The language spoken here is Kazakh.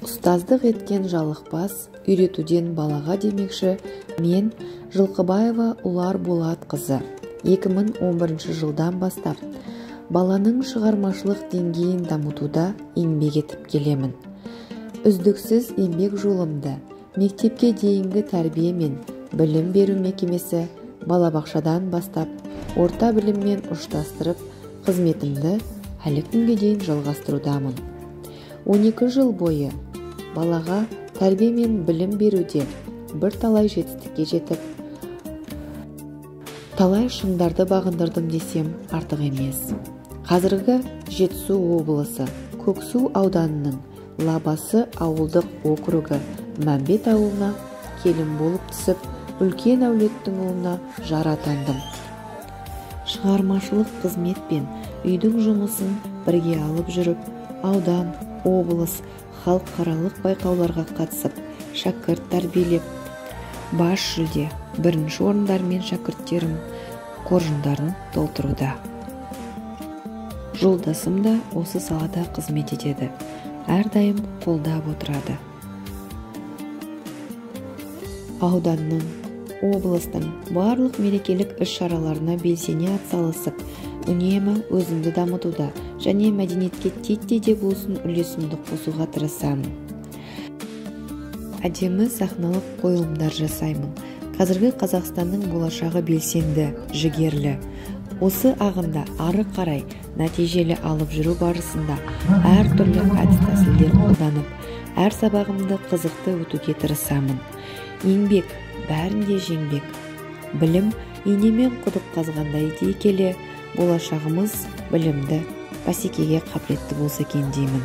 Ұстаздық еткен жалықпас, үйретуден балаға демекші, мен Жылқыбаева Ұлар Болатқызы 2011 жылдан бастап баланың шығармашылық деңгейін дамытуда еңбек етіп келемін. Үздіксіз еңбек жолымды мектепке дейінгі тәрбие мен білім беру мекемесі балабақшадан бастап орта біліммен ұштастырып қызметімді әлі күнге дейін жалғастырудамын. 12 жыл бойы балаға тәрбие мен білім беруде бірталай жетістікке жетіп, талай шыңдарды бағындырдым десем артық емес. Қазіргі Жетісу облысы Көксу ауданының Лабасы ауылдық округі Мәмбет ауылына келін болып түсіп, үлкен әулеттің ұлына жар атандым. Шығармашылық қызмет пен үйдің жұмысын бірге алып жүріп, аудан, облыс, халықаралық байқауларға қатысып, шәкірт тәрбиелеп, бас жүлде, бірінші орындармен шәкірттерім қоржындарын толтыруда. Жолдасым да осы салада қызмет етеді, әрдайым қолдап отырады. Ауданның, облыстың барлық мерекелік іс-шараларына белсене атсалысып, үнемі өзімді дамытуда және мәдениетке титтей де болсын үлесімді қосуға тырысамын. Әдемі сахналық қойылымдар жасаймын. Қазіргі Қазақстанның болашағы белсенді, жігерлі. Осы ағында ары қарай нәтижелі алып жүру барысында әртүрлі әдіс-тәсілдер қолданып, әр сабағымды қызықты өтуге тырысамын. Еңбек бәрінде жеңбек. Білім инемен құдық қазғандай дей келе, болашағымыз білімді, бәсекеге қабілетті болса екен деймін.